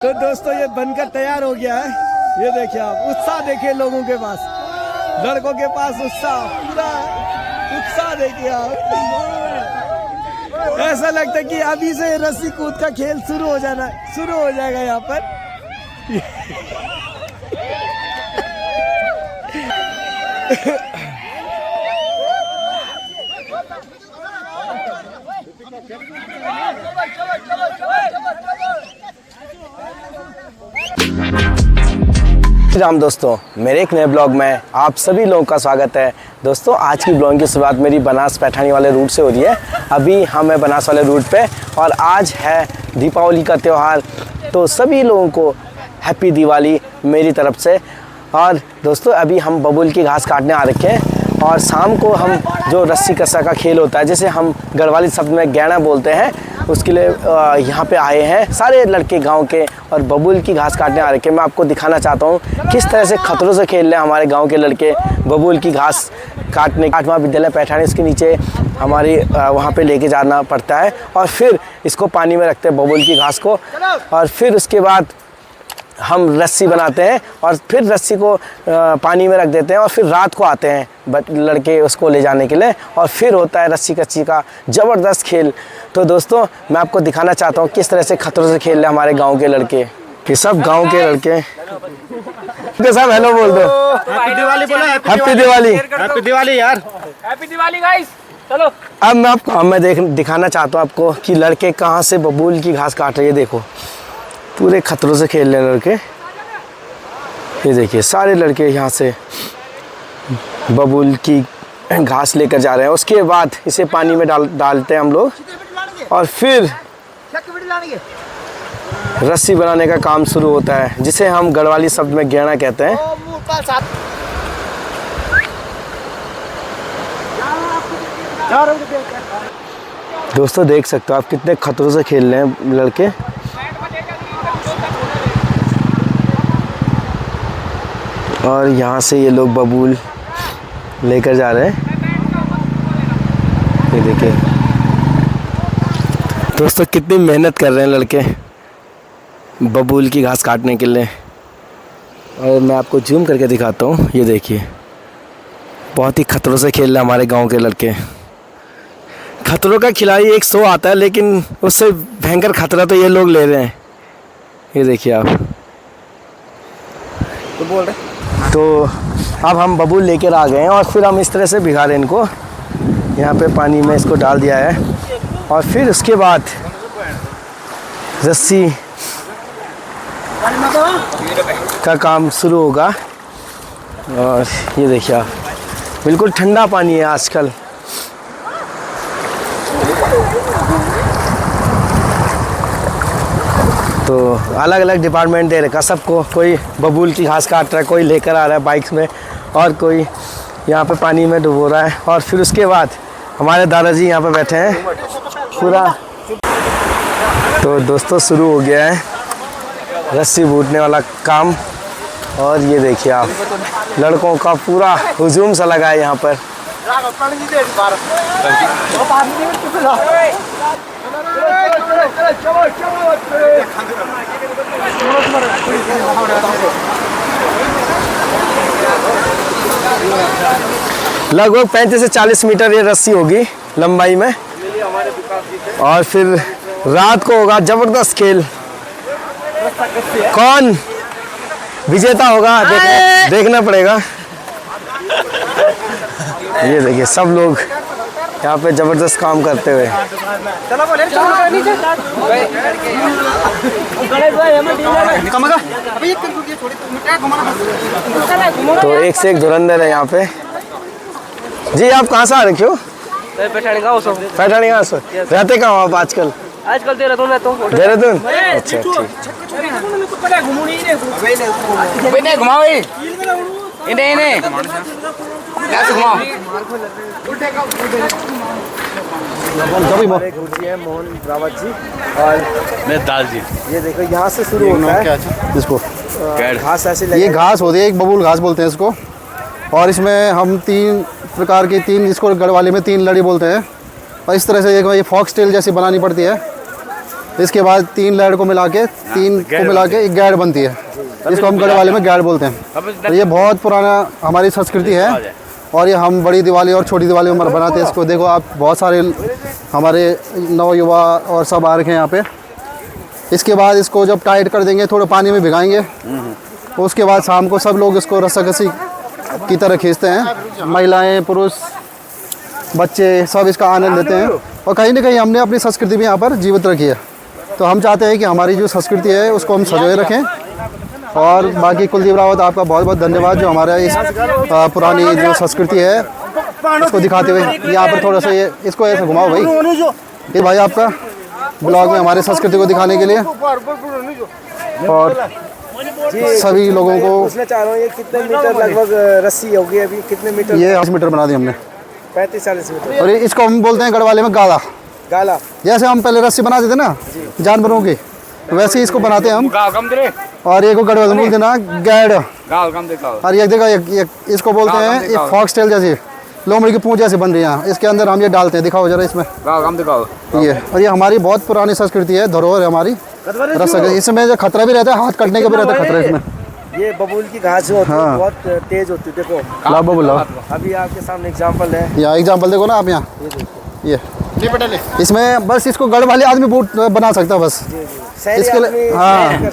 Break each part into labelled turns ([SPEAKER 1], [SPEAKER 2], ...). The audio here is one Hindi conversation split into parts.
[SPEAKER 1] तो दोस्तों ये बनकर तैयार हो गया है। ये देखिए आप, उत्साह देखिए लोगों के पास, लड़कों के पास उत्साह, पूरा उत्साह देखिए आप। ऐसा लगता है कि अभी से रस्सी कूद का खेल शुरू हो जाएगा यहाँ पर। राम दोस्तों, मेरे एक नए ब्लॉग में आप सभी लोगों का स्वागत है। दोस्तों आज की ब्लॉग की शुरुआत मेरी बनास पैठानी वाले रूट से हो रही है। अभी हम हैं बनास वाले रूट पे और आज है दीपावली का त्यौहार, तो सभी लोगों को हैप्पी दिवाली मेरी तरफ से। और दोस्तों अभी हम बबूल की घास काटने आ रखे हैं और शाम को हम जो रस्सी कस्सा का खेल होता है, जिसे हम गढ़वाली शब्द में गैना बोलते हैं, उसके लिए यहाँ पे आए हैं सारे लड़के गांव के और बबूल की घास काटने आ रखे हैं। मैं आपको दिखाना चाहता हूँ किस तरह से खतरों से खेल रहे हैं हमारे गांव के लड़के बबूल की घास काटने। 8वां विद्यालय पैठानी, इसके नीचे हमारी वहाँ पे लेके जाना पड़ता है और फिर इसको पानी में रखते हैं बबूल की घास को, और फिर उसके बाद हम रस्सी बनाते हैं और फिर रस्सी को पानी में रख देते हैं और फिर रात को आते हैं लड़के उसको ले जाने के लिए, और फिर होता है रस्सी कच्ची का ज़बरदस्त खेल। तो दोस्तों मैं आपको दिखाना चाहता हूँ किस तरह से खतरों से खेल रहे हैं हमारे गांव के लड़के। कि सब गांव के लड़के सब हेलो बोल दो,
[SPEAKER 2] हैप्पी दिवाली बोलो,
[SPEAKER 1] हैप्पी दिवाली,
[SPEAKER 2] हैप्पी दिवाली यार,
[SPEAKER 3] हैप्पी दिवाली गाइस। चलो
[SPEAKER 1] अब मैं दिखाना चाहता हूँ आपको कि लड़के कहाँ से बबूल की घास काट रहे हैं। देखो पूरे खतरों से खेल रहे हैं लड़के। ये देखिए सारे लड़के यहाँ से बबूल की घास लेकर जा रहे हैं। उसके बाद इसे पानी में डालते हैं हम लोग और फिर रस्सी बनाने का काम शुरू होता है, जिसे हम गढ़वाली शब्द में गैना कहते हैं। दोस्तों देख सकते हो आप कितने खतरों से खेल रहे हैं लड़के। और यहाँ से ये लोग बबूल लेकर जा रहे हैं। ये देखिए दोस्तों कितनी मेहनत कर रहे हैं लड़के बबूल की घास काटने के लिए। और मैं आपको जूम करके दिखाता हूँ। ये देखिए बहुत ही खतरों से खेल रहे हैं हमारे गांव के लड़के। खतरों का खिलाड़ी एक शो आता है, लेकिन उससे भयंकर खतरा तो ये लोग ले रहे हैं। ये देखिए आप
[SPEAKER 2] तो बोल रहे।
[SPEAKER 1] तो अब हम बबूल लेकर आ गए हैं और फिर हम इस तरह से भिगा रहे हैं इनको। यहाँ पे पानी में इसको डाल दिया है और फिर उसके बाद रस्सी का काम शुरू होगा। और ये देखिए आप बिल्कुल ठंडा पानी है आजकल। तो अलग अलग डिपार्टमेंट दे रखा सबको, कोई बबूल की घास काट रहा है, कोई लेकर आ रहा है बाइक्स में, और कोई यहाँ पे पानी में डुबो रहा है। और फिर उसके बाद हमारे दादाजी यहाँ पे बैठे हैं पूरा। तो दोस्तों शुरू हो गया है रस्सी बूटने वाला काम। और ये देखिए आप लड़कों का पूरा हुजूम सा लगा है यहाँ पर। लगभग 35 से 40 मीटर ये रस्सी होगी लंबाई में। और फिर रात को होगा जबरदस्त खेल। कौन विजेता होगा देखना पड़ेगा। ये देखिए सब लोग यहाँ पे जबरदस्त काम करते हुए। तो एक से एक धुरंधर है यहाँ पे। जी आप कहाँ से आ रखे हो?
[SPEAKER 3] पैठानी गाँव से।
[SPEAKER 1] पैठानी गाँव से रहते कहाँ हो आप आजकल?
[SPEAKER 3] आजकल देहरादून रहता हूँ।
[SPEAKER 1] देहरादून, अच्छा ठीक।
[SPEAKER 2] घुमाओ इन्हें इन्हें कैसे घुमाओ। मोहन रावत जी और
[SPEAKER 4] मैं दाल जी।
[SPEAKER 1] ये देखो यहाँ से शुरू होता है इसको घास ऐसे।
[SPEAKER 5] ये घास होती है, एक बबूल घास बोलते हैं इसको। और इसमें हम 3 प्रकार की, 3 इसको गढ़वाली में 3 लड़ी बोलते हैं। और इस तरह से ये फॉक्स टेल जैसी बनानी पड़ती है। इसके बाद 3 लैड को मिला के एक गैड बनती है, इसको हम गढ़वाली में गैड बोलते हैं। तो ये बहुत पुराना हमारी संस्कृति है और ये हम बड़ी दिवाली और छोटी दिवाली में बनाते हैं इसको। देखो आप, बहुत सारे हमारे नवयुवा और सब आ रखे हैं यहाँ पे। इसके बाद इसको जब टाइट कर देंगे, थोड़े पानी में भिगाएंगे, उसके बाद शाम को सब लोग इसको रस्साकसी की तरह खींचते हैं। महिलाएं, पुरुष, बच्चे सब इसका आनंद लेते हैं और कहीं ना कहीं हमने अपनी संस्कृति भी यहाँ पर जीवित रखी है। तो हम चाहते हैं कि हमारी जो संस्कृति है उसको हम संजोए रखें। और बाकी कुलदीप रावत, आपका बहुत बहुत धन्यवाद जो हमारा इस पुरानी जो संस्कृति है उसको दिखाते हुए यहाँ पर थोड़ा सा ये इसको ऐसे घुमाओ भाई। ये भाई आपका ब्लॉग में हमारी संस्कृति को दिखाने के लिए और सभी लोगों को।
[SPEAKER 1] पूछना चाह रहा हूँ, ये कितने मीटर लगभग रस्सी होगी अभी, कितने मीटर?
[SPEAKER 5] ये 80 मीटर बना दी हमने,
[SPEAKER 1] 35-40 मीटर।
[SPEAKER 5] और इसको हम बोलते हैं गढ़वाली में गाला।
[SPEAKER 1] गाला,
[SPEAKER 5] जैसे हम पहले रस्सी बनाते थे ना जानवरों की, वैसे ही इसको बनाते हैं हम। और ये को गढ़वाली में बोलते हैं ना गैड। और ये देखो इसको बोलते हैं ये फॉक्स टेल जैसी लोमड़ी की पूंछ जैसे बन रही है, इसके अंदर हम ये डालते हैं। दिखाओ जरा इसमें ये। और ये हमारी बहुत पुरानी संस्कृति है, धरोहर है हमारी रस्सा। इसमें जो खतरा भी रहता है, हाथ कटने का भी रहता है खतरा इसमें।
[SPEAKER 1] ये बबूल की घास जो होती है बहुत तेज होती है। देखो
[SPEAKER 5] लाओ बबूल,
[SPEAKER 1] अभी आपके सामने एग्जांपल है।
[SPEAKER 5] यहाँ एग्जांपल देखो ना आप, यहाँ ये इसमें बस इसको गढ़वाली आदमी बूट बना सकता है बस इसके लिए। हाँ,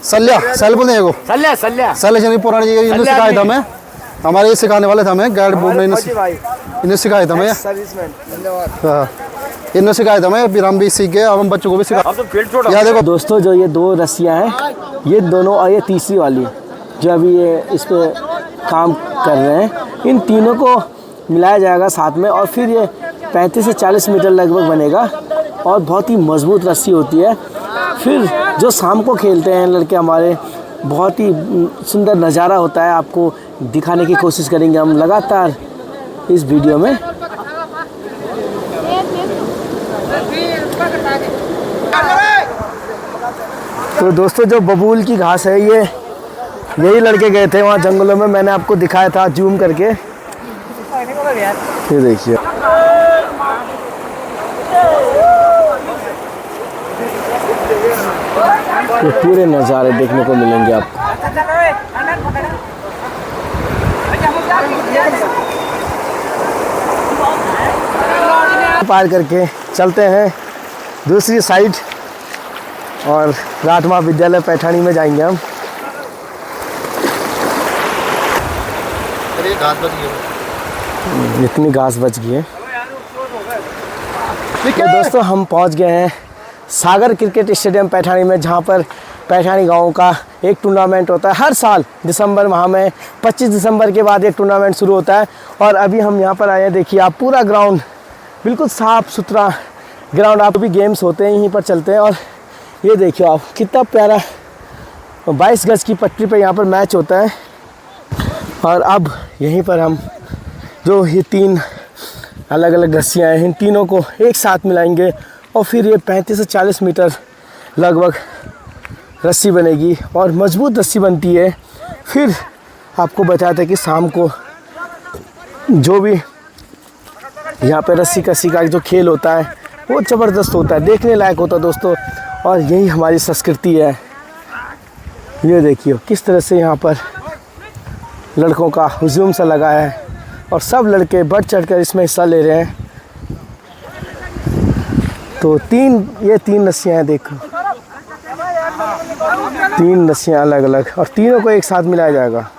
[SPEAKER 5] सल्या सल बोलते हैं, सल्या पुरानी इन्हें सिखाया था हमें, हमारे सिखाने वाले थे हमें गाइड बुक में, इन्हें सिखाया था हमें। हाँ, इन्हें सिखाया था हमें, फिर हम भी सीख गए, अब हम बच्चों को भी सिखा। याद देखो
[SPEAKER 1] दोस्तों, जो ये 2 रस्सियाँ हैं, ये दोनों और ये तीसरी वाली जो अभी ये इस पर काम कर रहे हैं, इन तीनों को मिलाया जाएगा साथ में और फिर ये 35 से 40 मीटर लगभग बनेगा और बहुत ही मजबूत रस्सी होती है। फिर जो शाम को खेलते हैं लड़के हमारे, बहुत ही सुंदर नज़ारा होता है, आपको दिखाने की कोशिश करेंगे हम लगातार इस वीडियो में। तो दोस्तों, जो बबूल की घास है, ये यही लड़के गए थे वहाँ जंगलों में, मैंने आपको दिखाया था जूम करके। ये देखिए, ये पूरे नज़ारे देखने को मिलेंगे आपको। पार करके चलते हैं दूसरी साइड और राठ महाविद्यालय पैठानी में जाएंगे हम। इतनी घास बच गई है। तो दोस्तों, हम पहुंच गए हैं सागर क्रिकेट स्टेडियम पैठानी में, जहां पर पैठानी गांव का एक टूर्नामेंट होता है हर साल दिसंबर माह में। 25 दिसंबर के बाद एक टूर्नामेंट शुरू होता है और अभी हम यहां पर आए हैं। देखिए आप, पूरा ग्राउंड बिल्कुल साफ़ सुथरा ग्राउंड, आप भी गेम्स होते हैं यहीं पर चलते हैं। और ये देखिए आप, कितना प्यारा 22 गज की पट्टी पे यहाँ पर मैच होता है। और अब यहीं पर हम जो ये 3 अलग अलग रस्सियाँ हैं, इन तीनों को एक साथ मिलाएंगे और फिर ये 35 से 40 मीटर लगभग रस्सी बनेगी और मजबूत रस्सी बनती है। फिर आपको बताया था कि शाम को जो भी यहाँ पे रस्सी कस्सी का जो खेल होता है वो ज़बरदस्त होता है, देखने लायक होता है दोस्तों। और यही हमारी संस्कृति है। ये देखिए किस तरह से यहाँ पर लड़कों का हुजूम सा लगा है और सब लड़के बढ़ चढ़कर इसमें हिस्सा ले रहे हैं। तो ये 3 रस्सियाँ हैं, देखो 3 रस्सियाँ अलग अलग, और तीनों को एक साथ मिलाया जाएगा।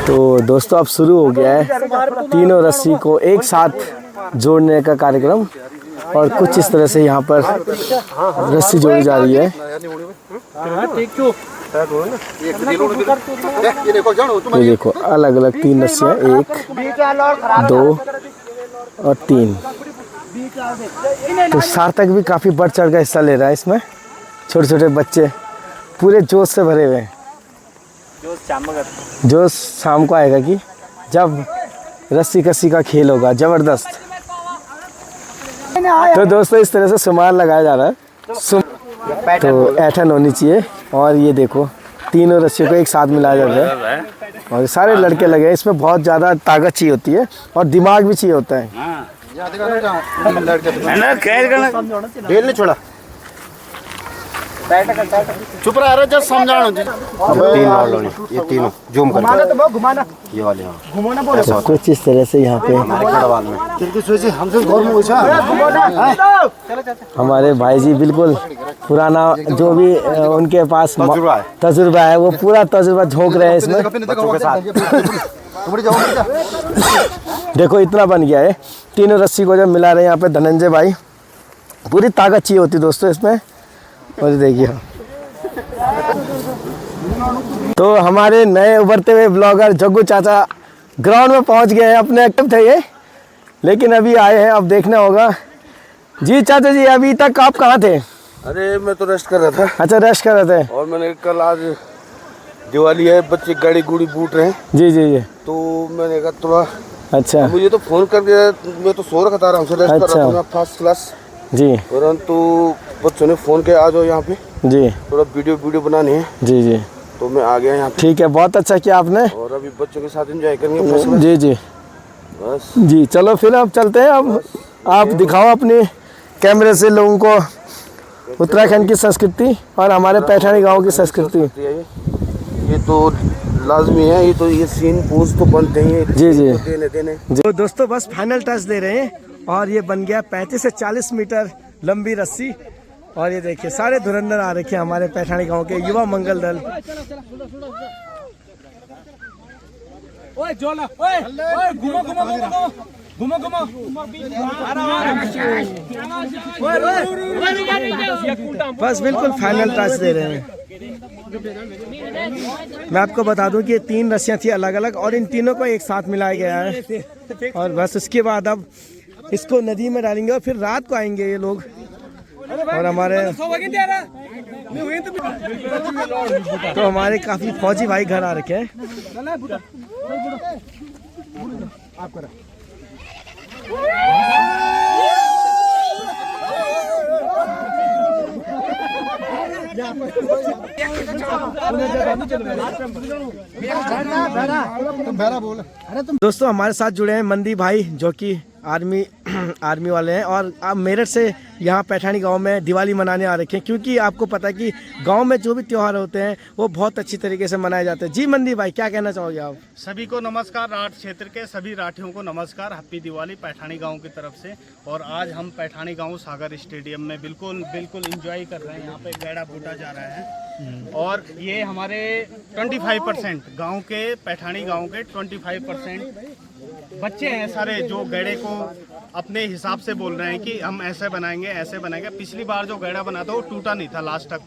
[SPEAKER 1] तो दोस्तों, अब शुरू हो गया है तीनों रस्सी को एक साथ जोड़ने का कार्यक्रम और कुछ इस तरह से यहाँ पर रस्सी जोड़ी जा रही है। ये देखो अलग अलग 3 रस्सियाँ, 1, 2 और 3। तो सार्थक भी काफ़ी बढ़ चढ़ कर हिस्सा ले रहा है इसमें। छोटे छोटे बच्चे पूरे जोश से भरे हुए हैं। जोश शाम को आएगा कि जब रस्सी कस्सी का खेल होगा ज़बरदस्त। तो दोस्तों, इस तरह से सुमार लगाया जा रहा है, तो ऐठन होनी चाहिए। और ये देखो तीनों रस्सियों को एक साथ मिलाया जा रहा है। और ये सारे लड़के लगे हैं, इसमें बहुत ज़्यादा ताकत चाहिए होती है और दिमाग भी चाहिए होता है।
[SPEAKER 5] ढेल नहीं छोड़ा, चुप रहा जब समझाना। तीन और लोग, ये तीनों जूम कर घुमाना, ये वाले घुमाना बोले
[SPEAKER 1] कुछ इस तरह से यहाँ पे
[SPEAKER 5] हमसे गौर में
[SPEAKER 1] हमारे भाई जी बिल्कुल पुराना जो भी उनके पास तजुर्बा है वो पूरा तजुर्बा झोंक रहे हैं इसमें। देखो इतना बन गया है, तीनों रस्सी को जब मिला रहे हैं यहाँ पे धनंजय भाई, पूरी ताकत चाहिए होती है दोस्तों इसमें। और देखिए तो हमारे नए उभरते हुए ब्लॉगर जग्गू चाचा ग्राउंड में पहुंच गए हैं, अपने एक्टिव थे ये, लेकिन अभी आए हैं, अब देखना होगा। जी चाचा जी, अभी तक आप कहाँ थे?
[SPEAKER 4] अरे मैं तो रेस्ट कर रहा था।
[SPEAKER 1] अच्छा रेस्ट कर रहे थे।
[SPEAKER 4] और मैंने कल आज दिवाली है, बच्चे गाड़ी गुड़ी बूट रहे हैं।
[SPEAKER 1] जी जी जी।
[SPEAKER 4] तो मैंने कहा थोड़ा,
[SPEAKER 1] अच्छा
[SPEAKER 4] मुझे तो फोन कर दिया, मैं तो सो रखा था, आराम से रेस्ट कर रहा था मैं फर्स्ट क्लास
[SPEAKER 1] जी।
[SPEAKER 4] परंतु बच्चों ने फोन किया आ जाओ यहाँ पे,
[SPEAKER 1] जी
[SPEAKER 4] थोड़ा वीडियो बनानी है।
[SPEAKER 1] जी जी।
[SPEAKER 4] तो मैं आ गया यहाँ पे।
[SPEAKER 1] ठीक है, बहुत अच्छा किया आपने।
[SPEAKER 4] और अभी बच्चों के साथ एंजॉय करेंगे।
[SPEAKER 1] जी जी
[SPEAKER 4] बस
[SPEAKER 1] जी। चलो फिर अब चलते हैं। अब आप दिखाओ अपने कैमरे से लोगों को उत्तराखंड की संस्कृति और हमारे पैठानी गांव की संस्कृति।
[SPEAKER 4] ये तो लाजमी है, ये तो ये सीन पोज तो बनते हैं।
[SPEAKER 1] जी जी
[SPEAKER 4] देने
[SPEAKER 1] तो दोस्तों बस फाइनल टच दे रहे हैं और ये बन गया 35 से 40 मीटर लंबी रस्सी। और ये देखिए सारे धुरंधर आ रखे हैं हमारे पैठानी गांव के युवा मंगल दल। बस बिल्कुल फाइनल टच दे रहे हैं। मैं आपको बता दूं कि ये 3 रस्सियां थी अलग अलग और इन तीनों को एक साथ मिलाया गया है। और बस उसके बाद अब इसको नदी में डालेंगे और फिर रात को आएंगे ये लोग। और हमारे तो हमारे काफी फौजी भाई घर आ रखे हैं। दोस्तों हमारे साथ जुड़े हैं मंदी भाई जो कि आर्मी वाले हैं और आप मेरठ से यहाँ पैठानी गांव में दिवाली मनाने आ रखे हैं, क्योंकि आपको पता है कि गांव में जो भी त्यौहार होते हैं वो बहुत अच्छी तरीके से मनाए जाते हैं। जी मंदी भाई, क्या कहना चाहोगे आप?
[SPEAKER 6] सभी को नमस्कार, राठ क्षेत्र के सभी राठियों को नमस्कार। हैप्पी दिवाली पैठानी गांव की तरफ से। और आज हम पैठानी गांव सागर स्टेडियम में बिल्कुल एंजॉय कर रहे हैं। यहाँ पे गैड़ा बूटा जा रहा है और ये हमारे 25% गाँव के, पैठानी गाँव के 25% बच्चे हैं सारे जो गैड़े को अपने हिसाब से बोल रहे हैं कि हम ऐसे बनाएंगे। पिछली बार जो गैड़ा बना था वो टूटा नहीं था लास्ट तक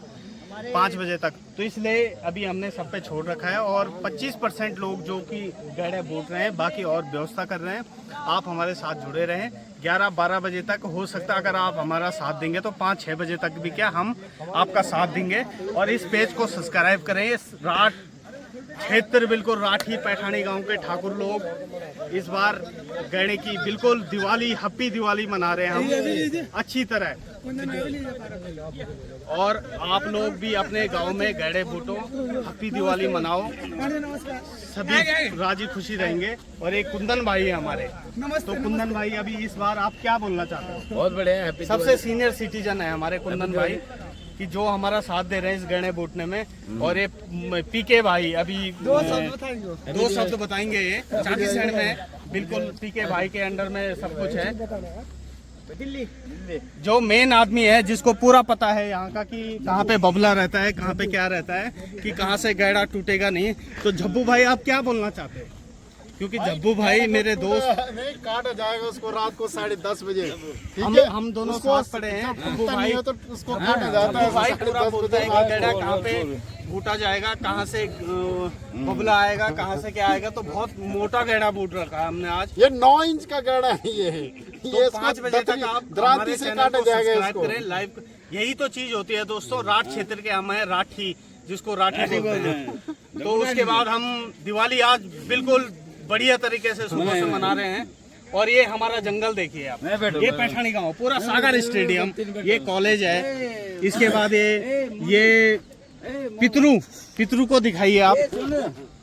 [SPEAKER 6] 5 बजे तक, तो इसलिए अभी हमने सब पे छोड़ रखा है। और 25% लोग जो कि गैड़े बूट रहे हैं, बाकी और व्यवस्था कर रहे हैं। आप हमारे साथ जुड़े रहें 11-12 बजे तक। हो सकता है अगर आप हमारा साथ देंगे तो 5-6 बजे तक भी क्या हम आपका साथ देंगे। और इस पेज को सब्सक्राइब करें। राठ क्षेत्र बिल्कुल राठी पैठानी गांव के ठाकुर लोग इस बार गैड़े की बिल्कुल दिवाली, हैप्पी दिवाली मना रहे हैं हम अच्छी तरह। और आप लोग भी अपने गांव में गैड़े बूटो, हैप्पी दिवाली मनाओ, सभी राजी खुशी रहेंगे। और एक कुंदन भाई है हमारे, तो कुंदन भाई अभी इस बार आप क्या बोलना चाहते हो?
[SPEAKER 3] बहुत बढ़िया,
[SPEAKER 6] सबसे सीनियर सिटीजन है हमारे कुंदन भाई कि जो हमारा साथ दे रहे हैं इस गहने बूटने में। और ये पीके भाई अभी 2 शब्द बताएंगे। ये चाटीसैंड में बिल्कुल पीके भाई के अंडर में सब कुछ है। जो मेन आदमी है जिसको पूरा पता है यहाँ का कि कहाँ पे बबला रहता है, कहाँ पे क्या रहता है, कि कहाँ से गैड़ा टूटेगा नहीं। तो झब्बू भाई आप क्या बोलना चाहते हैं? क्योंकि जब्बू भाई मेरे दोस्त
[SPEAKER 5] नहीं काटा जाएगा उसको रात को 10:30 बजे।
[SPEAKER 6] हम दोनों साथ पड़े हैं। जब्बू भाई
[SPEAKER 5] तो उसको काटा जाता है।
[SPEAKER 6] भाई पूरा बोलता है कि गैड़ा कहाँ पे बूटा जाएगा, कहाँ से बबला आएगा, कहाँ से क्या आएगा। तो बहुत मोटा गैड़ा बूट रखा है हमने आज।
[SPEAKER 5] ये 9 इंच का गैड़ा है ये।
[SPEAKER 6] तो 5 बजे तक आप
[SPEAKER 5] द्रांति से काटा जाएगा इसको।
[SPEAKER 6] करें लाइव। यही तो चीज होती है दोस्तों। राठ क्षेत्र के हम हैं राठी, जिसको राठी बोलते हैं। तो उसके बाद हम दिवाली आज बिल्कुल बढ़िया तरीके से सुबह से मना रहे हैं। और ये हमारा जंगल देखिए आप, ये पैठानी गांव, पूरा सागर स्टेडियम, ये कॉलेज है। इसके बाद ये पितरू को दिखाइए आप।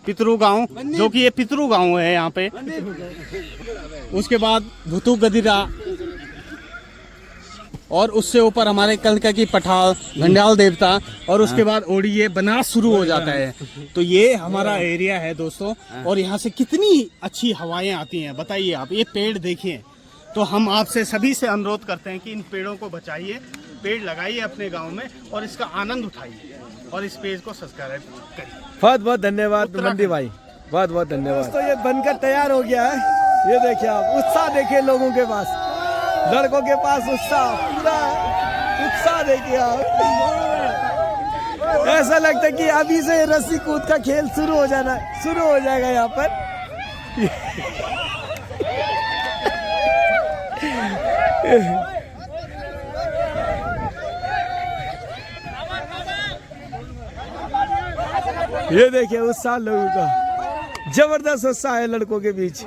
[SPEAKER 6] पितरू गांव, जो कि ये पितरू गांव है यहाँ पे। उसके बाद भुतू गदिरा, और उससे ऊपर हमारे कलका की पठाल, घंडियाल देवता, और उसके बाद ओडी ये बनास शुरू हो जाता है। तो ये हमारा एरिया है दोस्तों, और यहाँ से कितनी अच्छी हवाएं आती हैं बताइए आप। ये पेड़ देखिए, तो हम आपसे सभी से अनुरोध करते हैं कि इन पेड़ों को बचाइए, पेड़ लगाइए अपने गांव में और इसका आनंद उठाइए, और इस पेज को सब्सक्राइब करिए।
[SPEAKER 2] बहुत बहुत धन्यवाद मंडी भाई, बहुत बहुत धन्यवाद। दोस्तों ये बनकर तैयार हो गया है, ये देखिए आप, उत्साह देखिए लोगों के पास, लड़कों के पास उत्साह, पूरा उत्साह देखिए आप। ऐसा लगता है कि अभी से रस्सी कूद का खेल शुरू हो जाएगा यहाँ पर। ये देखिए उत्साह लोगों का, जबरदस्त उत्साह है लड़कों के बीच।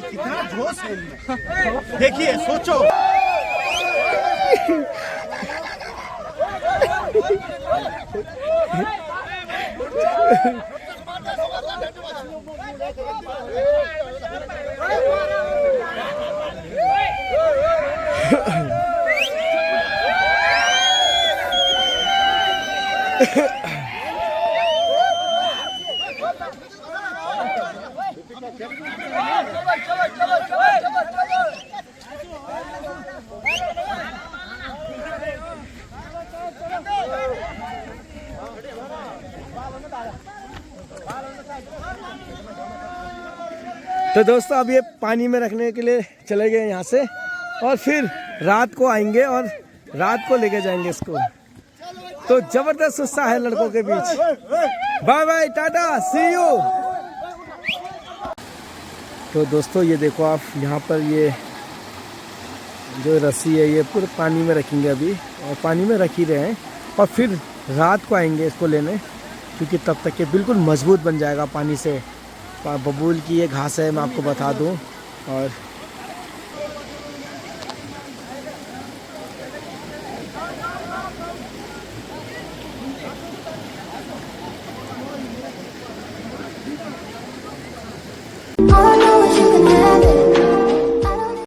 [SPEAKER 6] कितना जोश है, देखिए सोचो।
[SPEAKER 2] तो दोस्तों अब ये पानी में रखने के लिए चले गए यहाँ से, और फिर रात को आएंगे और रात को लेके जाएंगे इसको। तो जबरदस्त उत्साह है लड़कों के बीच। Bye bye, tata, see you. तो दोस्तों ये देखो आप, यहाँ पर ये जो रस्सी है ये पूरे पानी में रखेंगे अभी, और पानी में रख ही रहे हैं, और फिर रात को आएंगे इसको लेने, क्योंकि तब तक ये बिल्कुल मजबूत बन जाएगा पानी से। बबूल की ये घास है, मैं आपको बता दूं। और
[SPEAKER 7] Oh